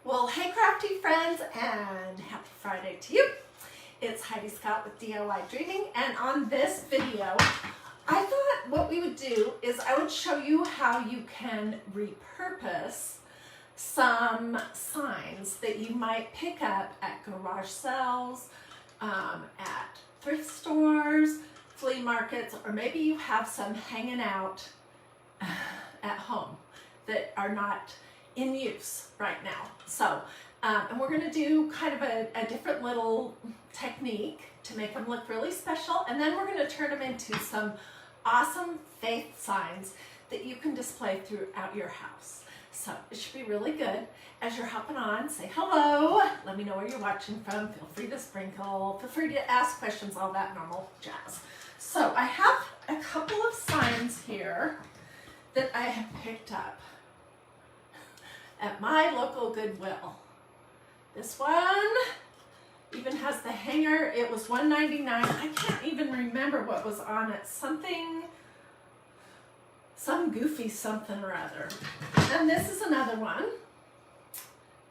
Well, hey crafty friends, and happy Friday to you. It's Hiedi Scott with DiyDreaming, and on this video, I thought what we would do is I would show you how you can repurpose some signs that you might pick up at garage sales, at thrift stores, flea markets, or maybe you have some hanging out at home that are not in use right now. So, and we're going to do kind of a different little technique to make them look really special, and then we're going to turn them into some awesome faith signs that you can display throughout your house. So it should be really good. As you're hopping on, say hello, let me know where you're watching from, feel free to sprinkle, feel free to ask questions, all that normal jazz. So I have a couple of signs here that I have picked up at my local Goodwill. This one even has the hanger. It was $1.99. I can't even remember what was on it. Some goofy something or other. And this is another one,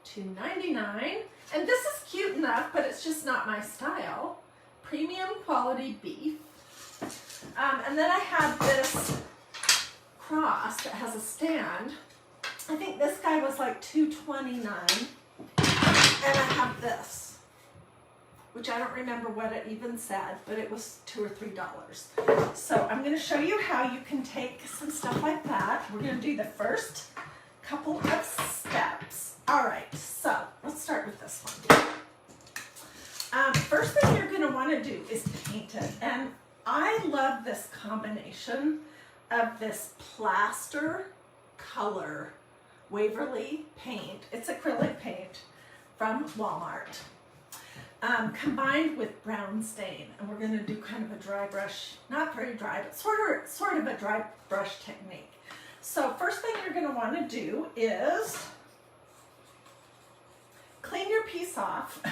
$2.99. And this is cute enough, but it's just not my style. Premium quality beef. And then I have this cross that has a stand. I think this guy was like $2.29, and I have this, which I don't remember what it even said, but it was $2 or $3. So I'm going to show you how you can take some stuff like that. We're going to do the first couple of steps. All right, so let's start with this one. First thing you're going to want to do is paint it, and I love this combination of this plaster color Waverly paint. It's acrylic paint from Walmart, combined with brown stain. And we're going to do kind of a dry brush, not very dry, but sort of a dry brush technique. So first thing you're going to want to do is clean your piece off,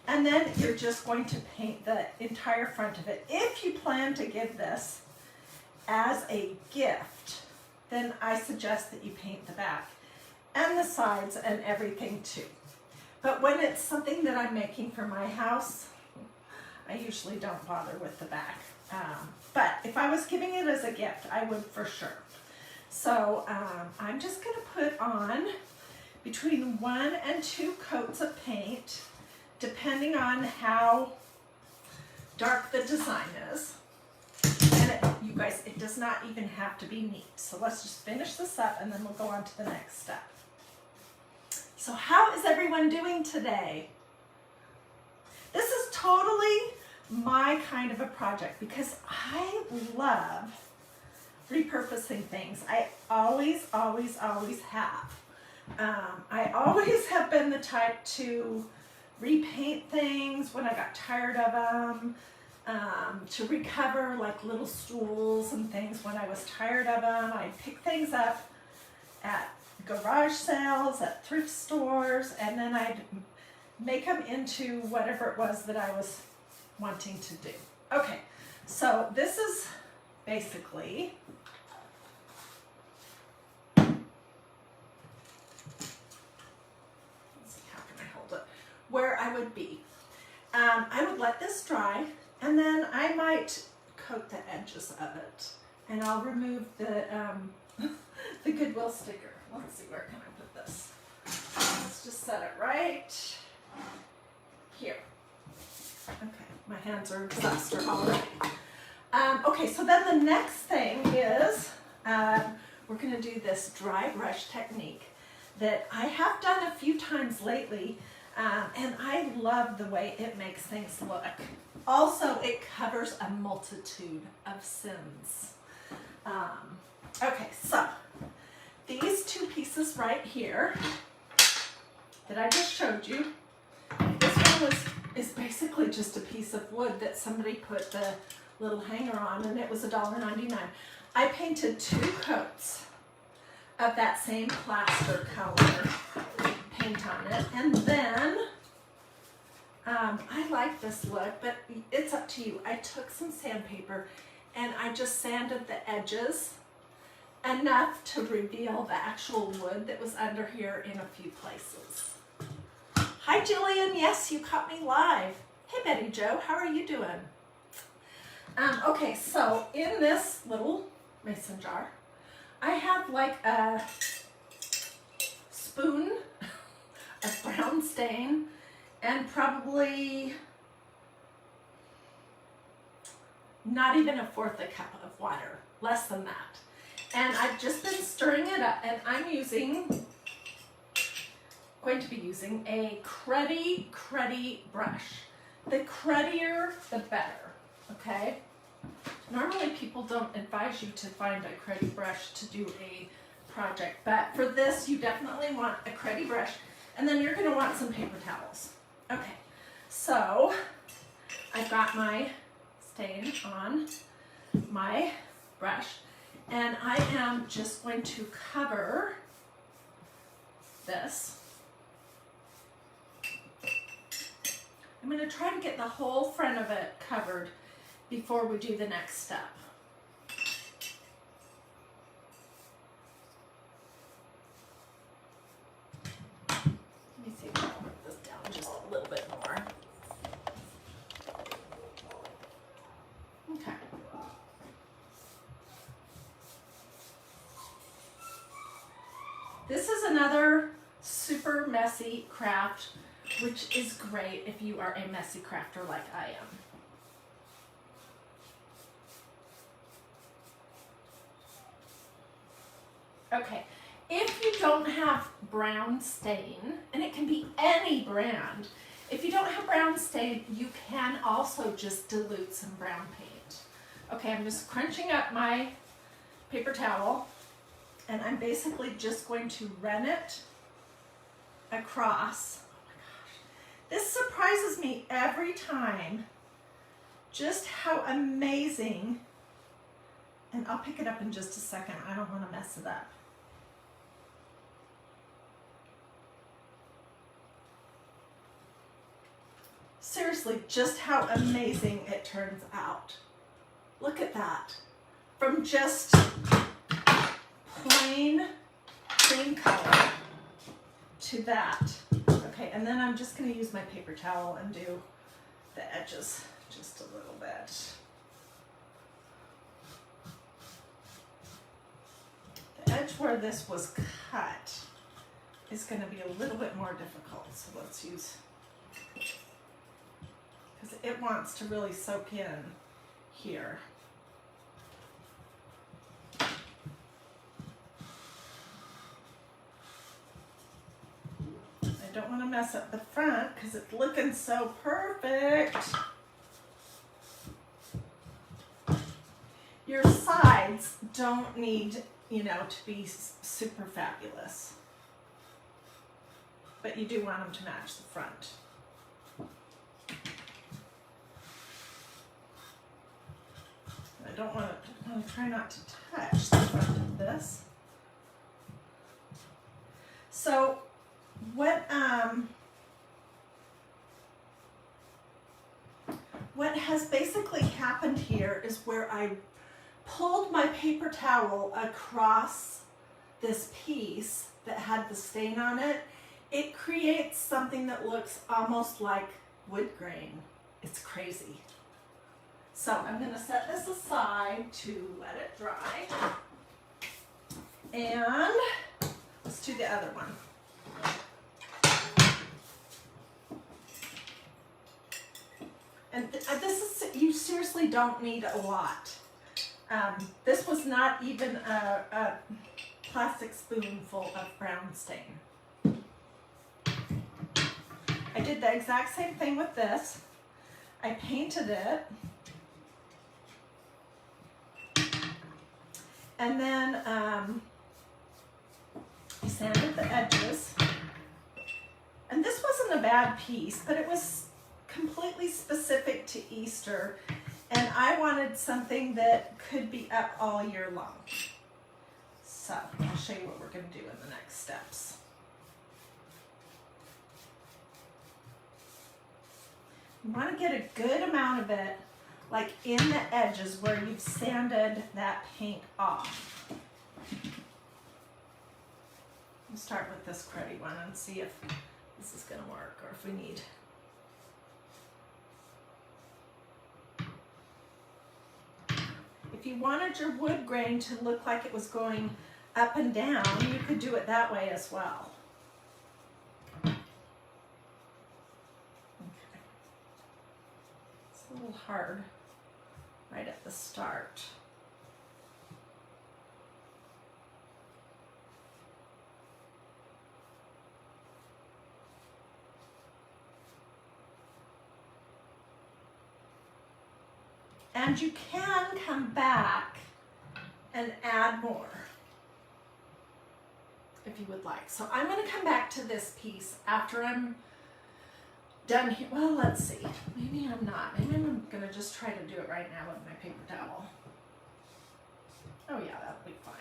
and then you're just going to paint the entire front of it. If you plan to give this as a gift, then I suggest that you paint the back and the sides and everything too. But when it's something that I'm making for my house, I usually don't bother with the back. But if I was giving it as a gift, I would for sure. So I'm just going to put on between 1 and 2 coats of paint, depending on how dark the design is. You guys, it does not even have to be neat. So let's just finish this up and then we'll go on to the next step. So how is everyone doing today? This is totally my kind of a project because I love repurposing things. I always have. I always have been the type to repaint things when I got tired of them. To recover like little stools and things when I was tired of them. I'd pick things up at garage sales, at thrift stores, and then I'd make them into whatever it was that I was wanting to do. Okay, so this is basically let's see, how can I hold it? Where I would be. I would let this dry, and then I might coat the edges of it, and I'll remove the the Goodwill sticker. Let's see, where can I put this? Let's just set it right here. Okay, my hands are a disaster already. Okay, so then the next thing is we're going to do this dry brush technique that I have done a few times lately. And I love the way it makes things look. Also, it covers a multitude of sins. Okay, so these 2 pieces right here that I just showed you, this one is basically just a piece of wood that somebody put the little hanger on, and it was $1.99. I painted 2 coats of that same plaster color paint on it, and then I like this look, but it's up to you. I took some sandpaper and I just sanded the edges enough to reveal the actual wood that was under here in a few places. Hi Jillian, yes, you caught me live. Hey Betty Jo, how are you doing? Okay, so in this little mason jar, I have like a spoon of brown stain and probably not even a fourth a cup of water, less than that. And I've just been stirring it up, and I'm going to be using a cruddy brush. The cruddier, the better, okay? Normally people don't advise you to find a cruddy brush to do a project, but for this you definitely want a cruddy brush, and then you're gonna want some paper towels. Okay, so I've got my stain on my brush, and I am just going to cover this. I'm going to try to get the whole front of it covered before we do the next step. Let me see if I can work this down just a little bit more. Okay. This is another super messy craft, which is great if you are a messy crafter like I am. Okay, if you don't have brown stain, and it can be any brand, if you don't have brown stain, you can also just dilute some brown paint. Okay, I'm just crunching up my paper towel, and I'm basically just going to run it across. This surprises me every time, just how amazing, and I'll pick it up in just a second, I don't want to mess it up. Seriously, just how amazing it turns out. Look at that. From just plain cream color to that. Okay, and then I'm just going to use my paper towel and do the edges just a little bit. The edge where this was cut is going to be a little bit more difficult, so let's use, because it wants to really soak in here. I don't want to mess up the front because it's looking so perfect. Your sides don't need, you know, to be super fabulous, but you do want them to match the front. I don't want to try not to touch the front of this. So what has basically happened here is where I pulled my paper towel across this piece that had the stain on it. It creates something that looks almost like wood grain. It's crazy. So I'm going to set this aside to let it dry. And let's do the other one. And this is, you seriously don't need a lot. This was not even a plastic spoonful of brown stain. I did the exact same thing with this. I painted it. And then I sanded the edges. And this wasn't a bad piece, but it was completely specific to Easter, and I wanted something that could be up all year long. So I'll show you what we're going to do in the next steps. You want to get a good amount of it like in the edges where you've sanded that paint off. We'll start with this cruddy one and see if this is going to work or if we need. If you wanted your wood grain to look like it was going up and down, you could do it that way as well. Okay. It's a little hard right at the start. And you can come back and add more if you would like. So I'm going to come back to this piece after I'm done here. Well, let's see. Maybe I'm not. Maybe I'm going to just try to do it right now with my paper towel. Oh yeah, that'll be fine.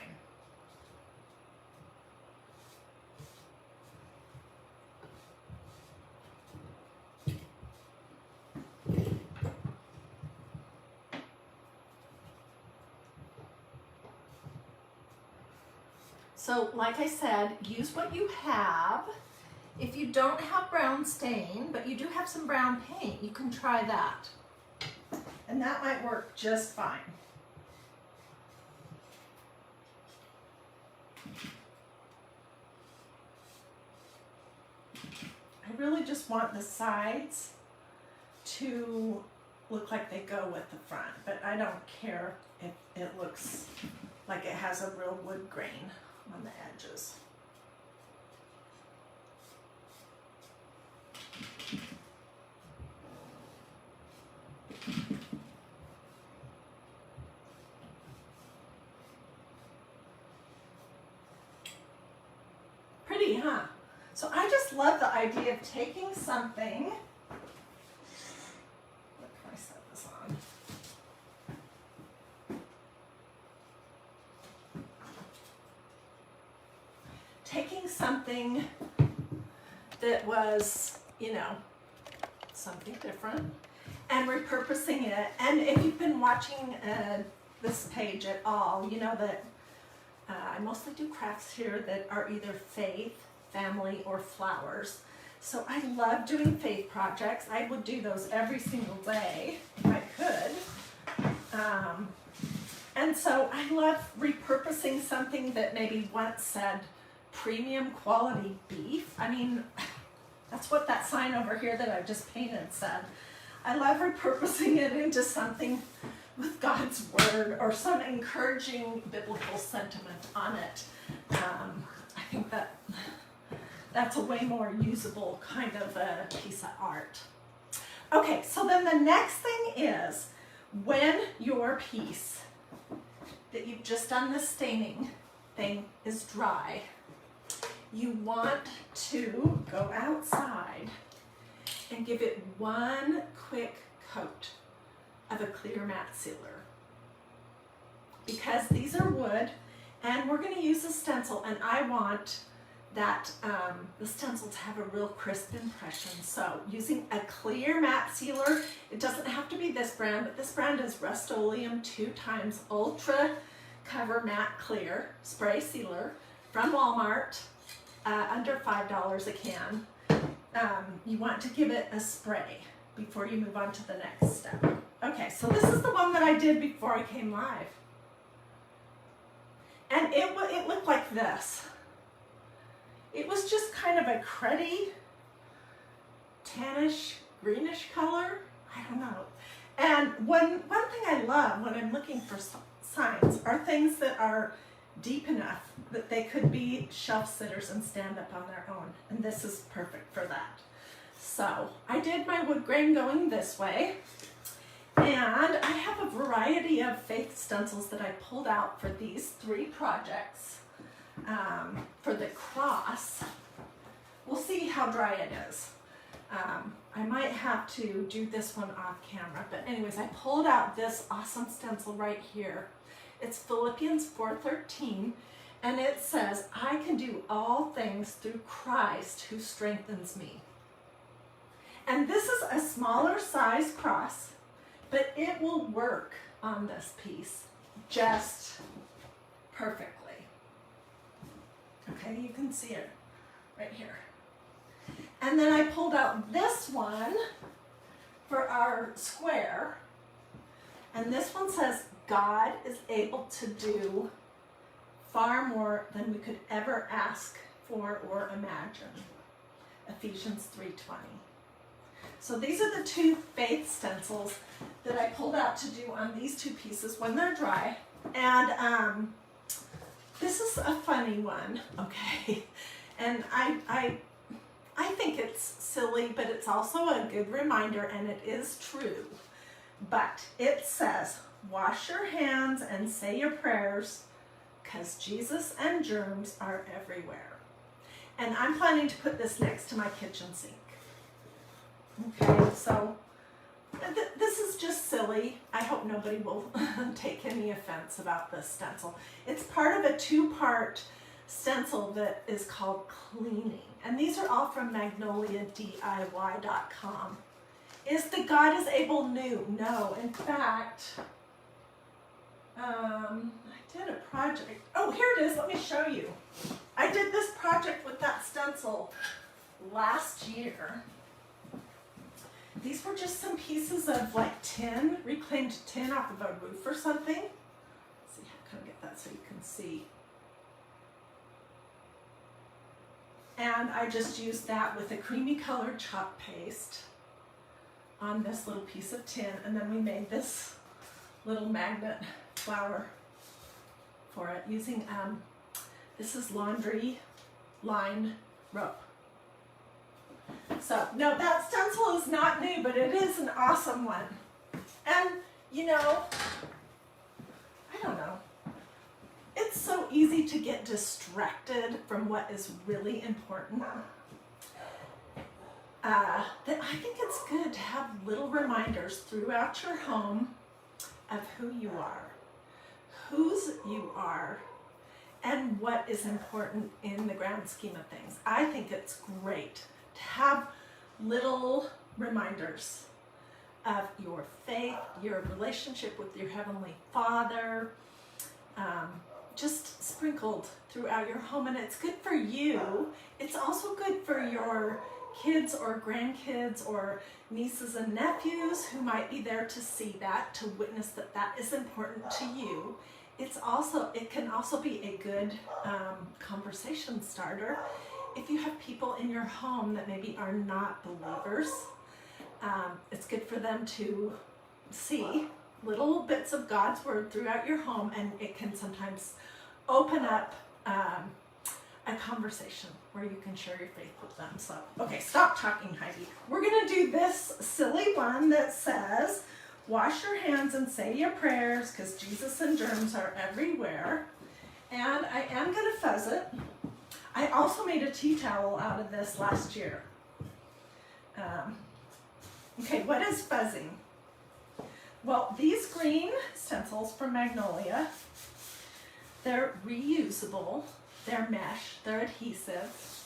So like I said, use what you have. If you don't have brown stain, but you do have some brown paint, you can try that. And that might work just fine. I really just want the sides to look like they go with the front, but I don't care if it looks like it has a real wood grain on the edges. Pretty, huh? So I just love the idea of taking something. What can I set this on? Taking something that was, you know, something different and repurposing it. And if you've been watching this page at all, you know that I mostly do crafts here that are either faith, family, or flowers. So I love doing faith projects. I would do those every single day if I could. And so I love repurposing something that maybe once said premium quality beef. I mean, that's what that sign over here that I've just painted said. I love repurposing it into something with God's word or some encouraging biblical sentiment on it. I think that's a way more usable kind of a piece of art. Okay, so then the next thing is when your piece that you've just done the staining thing is dry, you want to go outside and give it one quick coat of a clear matte sealer. Because these are wood and we're going to use a stencil, and I want that the stencil to have a real crisp impression. So using a clear matte sealer, it doesn't have to be this brand, but this brand is Rust-Oleum 2x Ultra Cover Matte Clear Spray Sealer from Walmart. Under $5 a can. You want to give it a spray before you move on to the next step. Okay, so this is the one that I did before I came live. And it looked like this. It was just kind of a cruddy, tannish, greenish color. I don't know. And one thing I love when I'm looking for signs are things that are deep enough that they could be shelf sitters and stand up on their own. And this is perfect for that. So I did my wood grain going this way. And I have a variety of faith stencils that I pulled out for these 3 projects. For the cross, we'll see how dry it is. I might have to do this one off camera, but anyways, I pulled out this awesome stencil right here. It's Philippians 4:13, and it says, I can do all things through Christ who strengthens me. And this is a smaller size cross, but it will work on this piece just perfectly. Okay, you can see it right here. And then I pulled out this one for our square. And this one says, God is able to do far more than we could ever ask for or imagine. Ephesians 3:20. So these are the two faith stencils that I pulled out to do on these two pieces when they're dry. And this is a funny one, okay? And I think it's silly, but it's also a good reminder, and it is true. But it says, wash your hands and say your prayers, because Jesus and germs are everywhere. And I'm planning to put this next to my kitchen sink. Okay, so this is just silly. I hope nobody will take any offense about this stencil. It's part of a two-part stencil that is called Cleaning. And these are all from magnoliadiy.com. Is the God is able new? No, in fact, I did a project. Oh, here it is. Let me show you. I did this project with that stencil last year. These were just some pieces of like tin, reclaimed tin off of a roof or something. Let's see, how can I get that so you can see? And I just used that with a creamy colored chalk paste on this little piece of tin, and then we made this little magnet flower for it using, this is laundry line rope. So, no, that stencil is not new, but it is an awesome one. And, you know, I don't know. It's so easy to get distracted from what is really important. That I think it's good to have little reminders throughout your home of who you are, whose you are, and what is important in the grand scheme of things. I think it's great to have little reminders of your faith, your relationship with your Heavenly Father, just sprinkled throughout your home. And it's good for you. It's also good for your kids or grandkids or nieces and nephews who might be there to see that, to witness that that is important to you. It can also be a good conversation starter if you have people in your home that maybe are not believers. It's good for them to see little bits of God's word throughout your home, and it can sometimes open up a conversation where you can share your faith with them. So, okay, stop talking, Heidi. We're gonna do this silly one that says, wash your hands and say your prayers, because Jesus and germs are everywhere. And I am gonna fuzz it. I also made a tea towel out of this last year. Okay, what is fuzzing? Well, these green stencils from Magnolia, they're reusable, they're mesh, they're adhesive,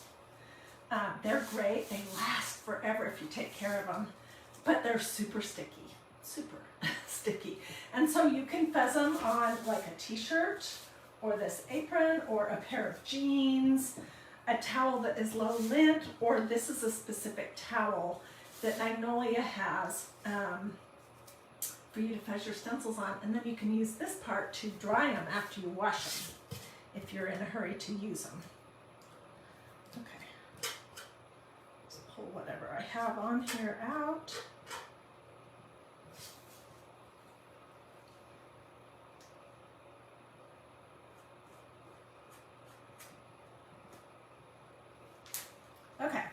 they're great, they last forever if you take care of them, but they're super sticky, super sticky. And so you can fuzz them on like a t-shirt, or this apron, or a pair of jeans, a towel that is low lint, or this is a specific towel that Magnolia has for you to fuzz your stencils on, and then you can use this part to dry them after you wash them, if you're in a hurry to use them. Okay, let's pull whatever I have on here out. Okay,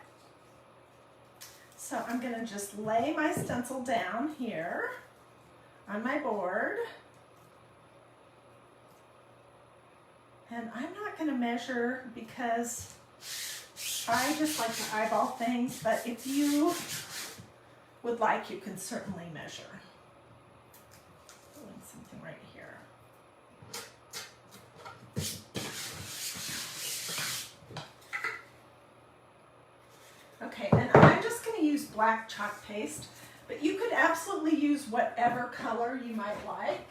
so I'm gonna just lay my stencil down here on my board. And I'm not gonna measure because I just like to eyeball things, but if you would like, you can certainly measure. Doing something right here. Okay, and I'm just going to use black chalk paste, but you could absolutely use whatever color you might like.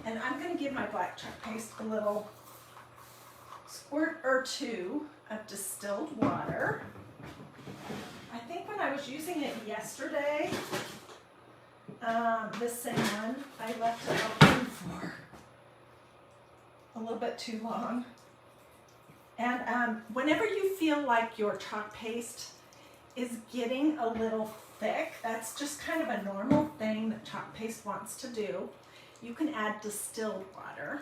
And I'm going to give my black chalk paste a little squirt or two of distilled water. I think when I was using it yesterday, this same one, I left it open for a little bit too long. And whenever you feel like your chalk paste is getting a little thick, that's just kind of a normal thing that chalk paste wants to do. You can add distilled water,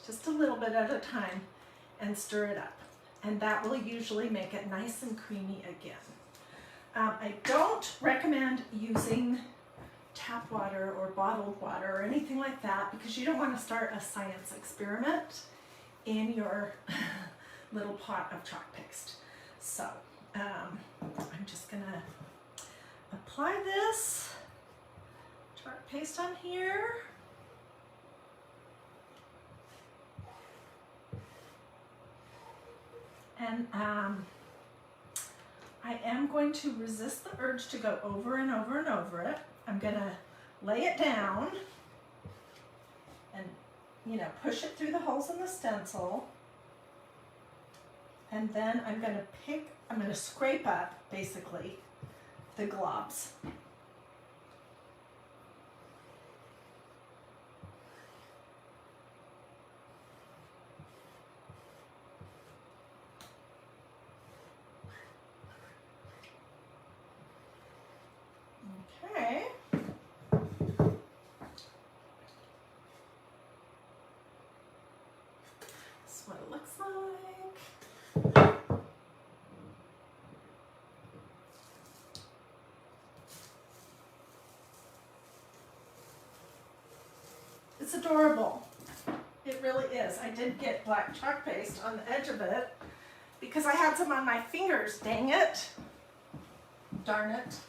just a little bit at a time, and stir it up. And that will usually make it nice and creamy again. I don't recommend using tap water or bottled water or anything like that because you don't want to start a science experiment in your little pot of chalk paste. So I'm just gonna apply this chalk paste on here. And I am going to resist the urge to go over and over and over it. I'm gonna lay it down and, you know, push it through the holes in the stencil. And then I'm gonna scrape up, basically, the globs. Okay. That's what it looks like. It's adorable. It really is. I did get black chalk paste on the edge of it because I had some on my fingers. Dang it. Darn it.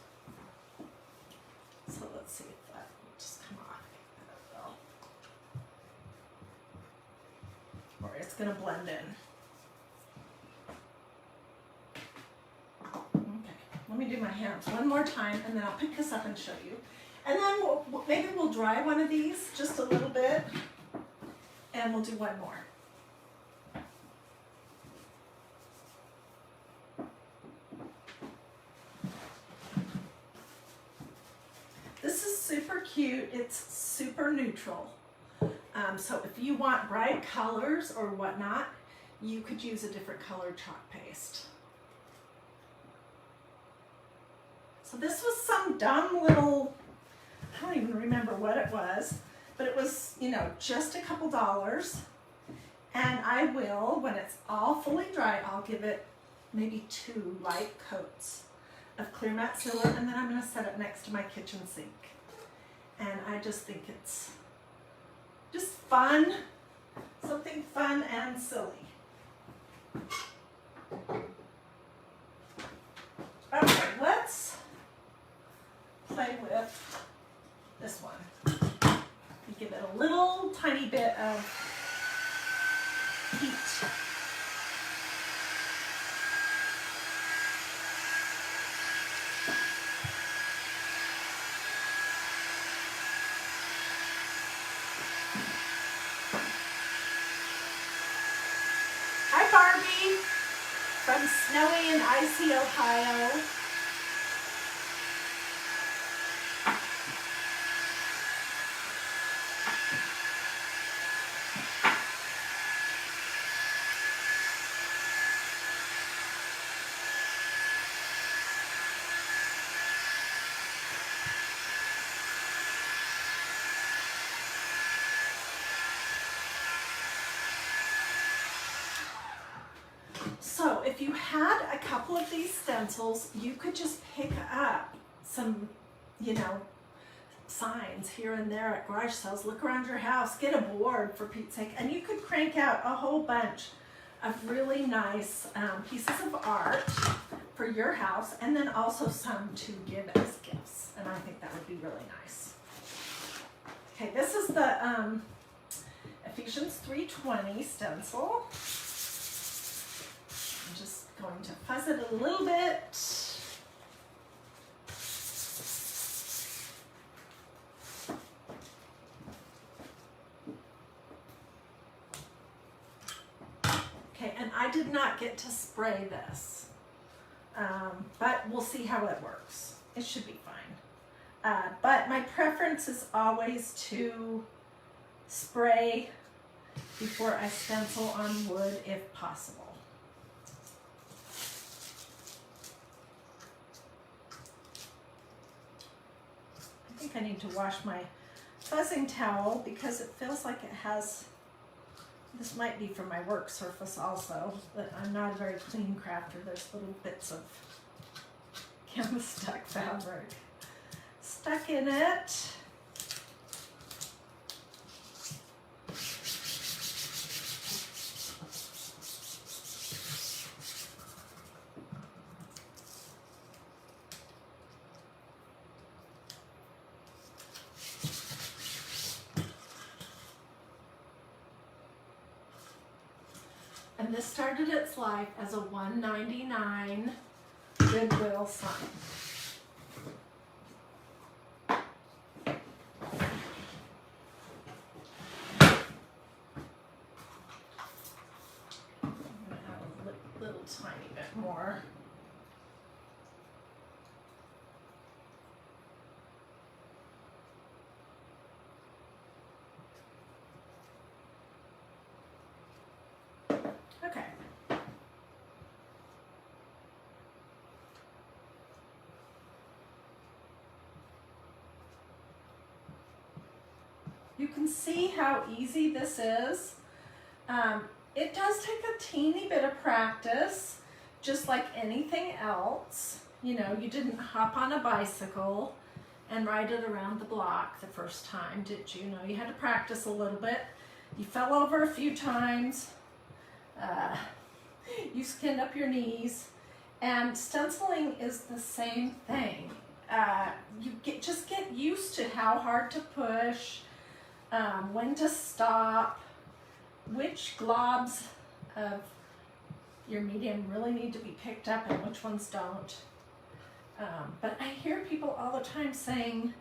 So let's see if that will just come off. Or it's going to blend in. Okay, let me do my hands one more time and then I'll pick this up and show you. And then maybe we'll dry one of these just a little bit and we'll do one more. This is super cute. It's super neutral. So if you want bright colors or whatnot, you could use a different colored chalk paste. So this was some dumb little, I don't even remember what it was, but it was, you know, just a couple dollars. And I will, when it's all fully dry, I'll give it maybe 2 light coats of clear matte sealer, and then I'm going to set it next to my kitchen sink. And I just think it's just fun, something fun and silly. Okay, let's play with this one. Give it a little tiny bit of heat. Hi Barbie, from snowy and icy Ohio. So if you had a couple of these stencils, you could just pick up some, you know, signs here and there at garage sales. Look around your house, get a board for Pete's sake, and you could crank out a whole bunch of really nice pieces of art for your house, and then also some to give as gifts. And I think that would be really nice. Okay, this is the Ephesians 3:20 stencil. I'm just going to fuzz it a little bit. did not get to spray this, but we'll see how it works. It should be fine. But my preference is always to spray before I stencil on wood if possible. I think I need to wash my fuzzing towel because it feels like it has, this might be from my work surface also, but I'm not a very clean crafter. There's little bits of canvas stuck fabric stuck in it. And this started its life as a $1.99 Goodwill sign. I'm going to have a little tiny bit more. Okay. You can see how easy this is. It does take a teeny bit of practice, just like anything else. You know, you didn't hop on a bicycle and ride it around the block the first time, did you? No, you had to practice a little bit. You fell over a few times. You skinned up your knees, and stenciling is the same thing. You just get used to how hard to push, when to stop, which globs of your medium really need to be picked up and which ones don't. But I hear people all the time saying,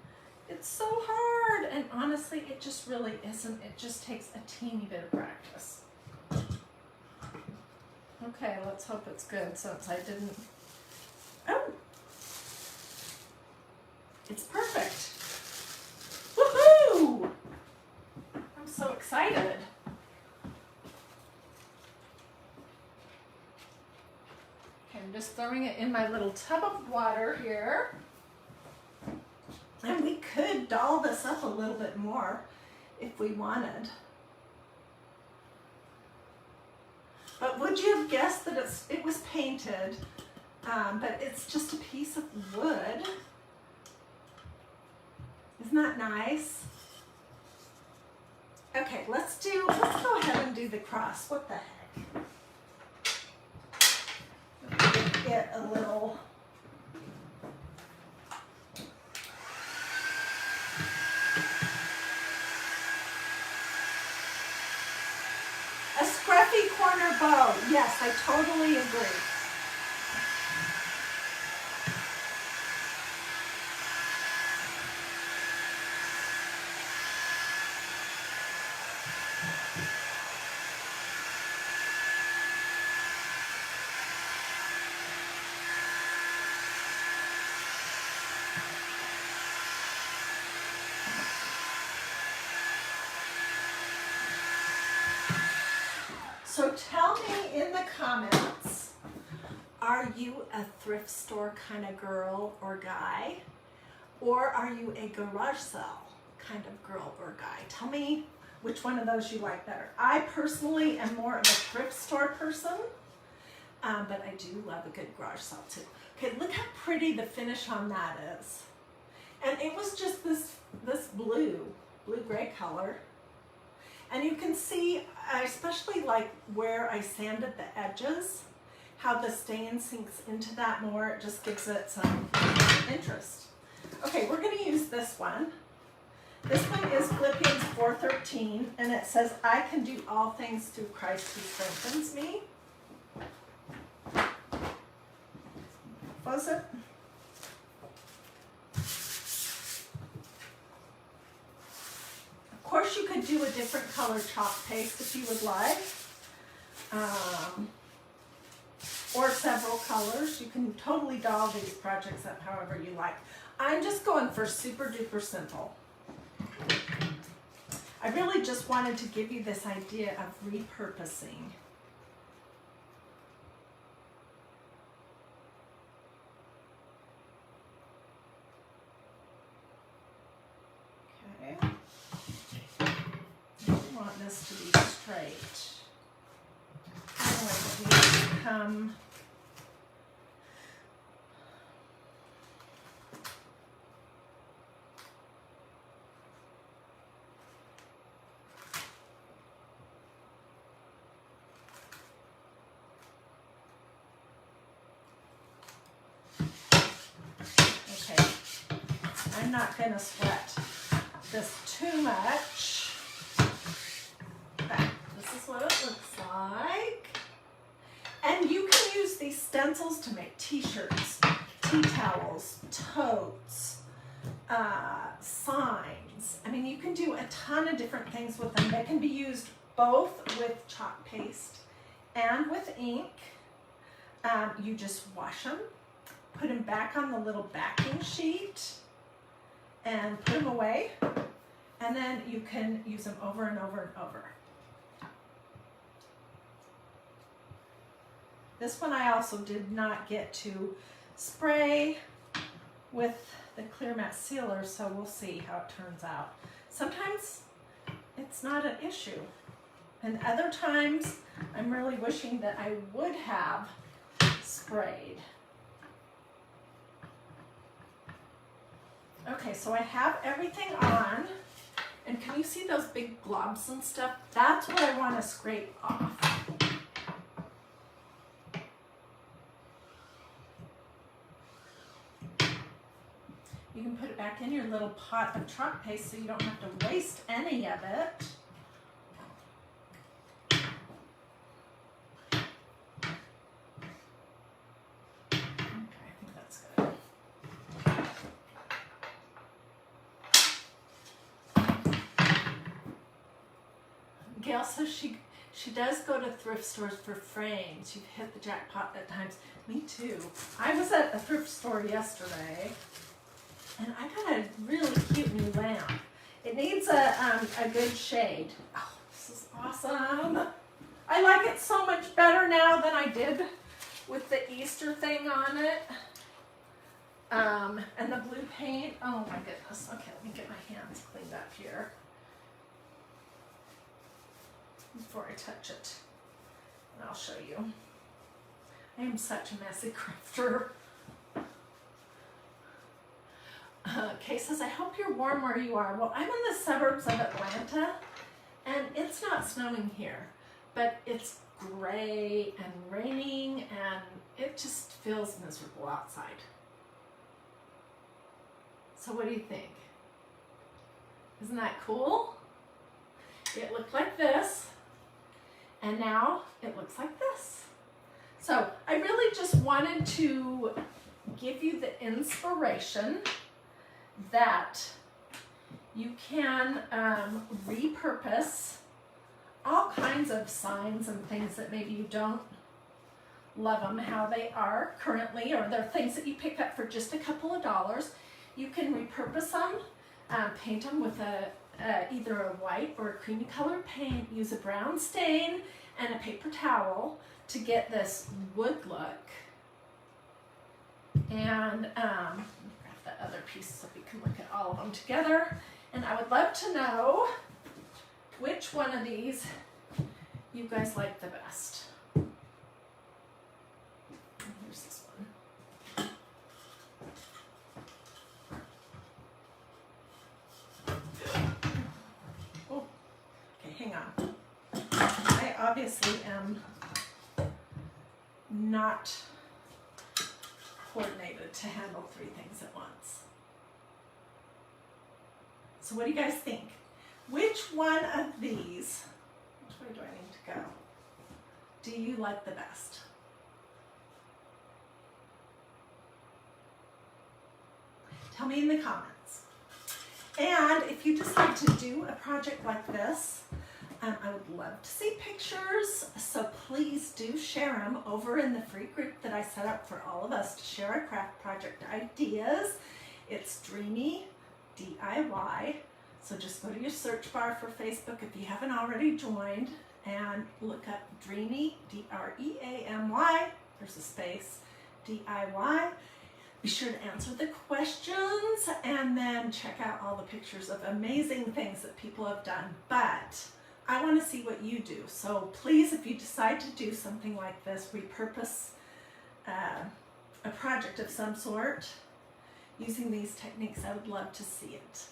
it's so hard, and honestly, it just really isn't. It just takes a teeny bit of practice. Okay, let's hope it's good since I didn't. Oh! It's perfect. Woohoo! I'm so excited. Okay, I'm just throwing it in my little tub of water here. And we could doll this up a little bit more if we wanted. But would you have guessed that it was painted, but it's just a piece of wood? Isn't that nice? Okay, let's go ahead and do the cross. What the heck? Get a little. A scruffy corner bow. Yes, I totally agree. So tell me in the comments, are you a thrift store kind of girl or guy? Or are you a garage sale kind of girl or guy? Tell me which one of those you like better. I personally am more of a thrift store person, but I do love a good garage sale too. Okay, look how pretty the finish on that is. And it was just this blue-gray color. And you can see, I especially like where I sanded the edges, how the stain sinks into that more. It just gives it some interest. Okay, we're going to use this one. This one is Philippians 4:13, and it says, I can do all things through Christ who strengthens me. Was it? Of course, you could do a different color chalk paste if you would like. colors. You can totally doll these projects up however you like. I'm just going for super duper simple. I really just wanted to give you this idea of repurposing. Okay. I want this to be straight. I want these to come. I'm not going to sweat this too much. But this is what it looks like. And you can use these stencils to make t-shirts, tea towels, totes, signs. I mean, you can do a ton of different things with them. They can be used both with chalk paste and with ink. You just wash them, put them back on the little backing sheet, and put them away, and then you can use them over and over and over. This one I also did not get to spray with the clear matte sealer, so we'll see how it turns out. Sometimes it's not an issue, and other times I'm really wishing that I would have sprayed. Okay, so I have everything on, and can you see those big globs and stuff? That's what I want to scrape off. You can put it back in your little pot of chalk paste so you don't have to waste any of it. Gail says she does go to thrift stores for frames. You've hit the jackpot at times. Me too. I was at a thrift store yesterday, and I got a really cute new lamp. It needs a good shade. Oh, this is awesome. I like it so much better now than I did with the Easter thing on it. And the blue paint. Oh my goodness. Okay, let me get my hands cleaned up here before I touch it, and I'll show you. I am such a messy crafter. Kay says, I hope you're warm where you are. Well, I'm in the suburbs of Atlanta, and it's not snowing here, but it's gray and raining, and it just feels miserable outside. So what do you think? Isn't that cool? It looked like this, and now it looks like this. So I really just wanted to give you the inspiration that you can repurpose all kinds of signs and things that maybe you don't love them how they are currently, or they're things that you pick up for just a couple of dollars. You can repurpose them, paint them with either a white or a creamy colored paint, use a brown stain and a paper towel to get this wood look. And grab that other piece so we can look at all of them together. And I would love to know which one of these you guys like the best. Here's this one. Oh, okay, hang on. I obviously am not coordinated to handle 3 things at once. So what do you guys think? Which one of these, which way do I need to go, do you like the best? Tell me in the comments. And if you decide to do a project like this, I would love to see pictures, so please do share them over in the free group that I set up for all of us to share our craft project ideas. It's Dreamy DIY, so just go to your search bar for Facebook if you haven't already joined and look up Dreamy, D-R-E-A-M-Y, there's a space, DIY. Be sure to answer the questions and then check out all the pictures of amazing things that people have done. But I want to see what you do. So please, if you decide to do something like this, repurpose a project of some sort using these techniques, I would love to see it.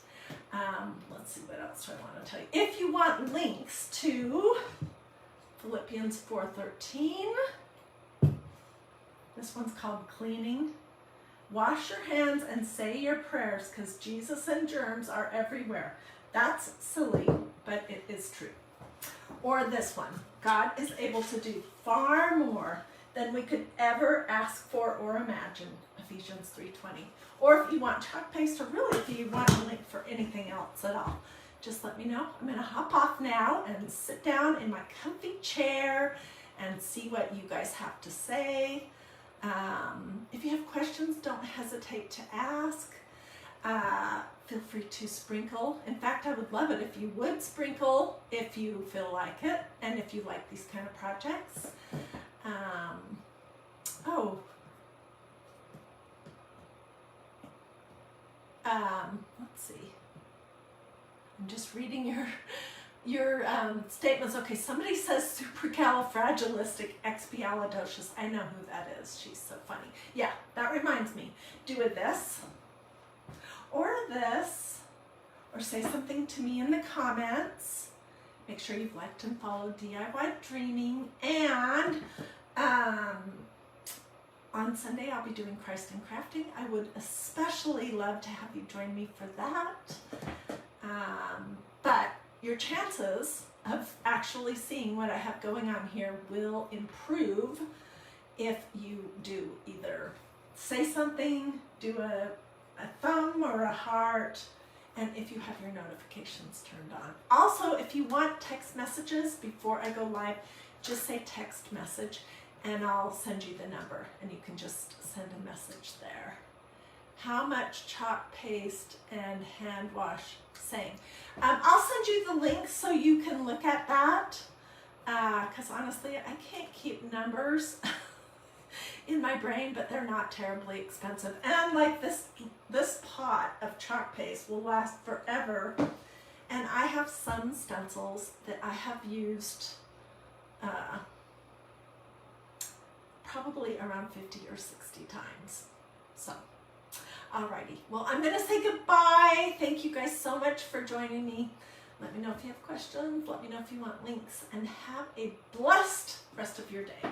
Let's see, what else do I want to tell you? If you want links to Philippians 4:13, this one's called Cleaning. Wash your hands and say your prayers because Jesus and germs are everywhere. That's silly, but it is true. Or this one, God is able to do far more than we could ever ask for or imagine, Ephesians 3:20. Or if you want chalk paste, or really if you want a link for anything else at all, just let me know. I'm going to hop off now and sit down in my comfy chair and see what you guys have to say. If you have questions, don't hesitate to ask. Feel free to sprinkle. In fact, I would love it if you would sprinkle if you feel like it and if you like these kind of projects. Let's see. I'm just reading your statements. Okay, somebody says supercalifragilisticexpialidocious. I know who that is. She's so funny. Yeah, that reminds me. Do a this or this, or say something to me in the comments. Make sure you've liked and followed DIY Dreaming. And on Sunday, I'll be doing Christ and Crafting. I would especially love to have you join me for that. But your chances of actually seeing what I have going on here will improve if you do either say something, do a thumb or a heart, and if you have your notifications turned on. Also, if you want text messages before I go live, just say text message and I'll send you the number and you can just send a message there. How much chalk paste and hand wash? Same. I'll send you the link so you can look at that, because honestly I can't keep numbers in my brain, but they're not terribly expensive. And like this pot of chalk paste will last forever. And I have some stencils that I have used probably around 50 or 60 times. So, alrighty. Well, I'm going to say goodbye. Thank you guys so much for joining me. Let me know if you have questions. Let me know if you want links. And have a blessed rest of your day.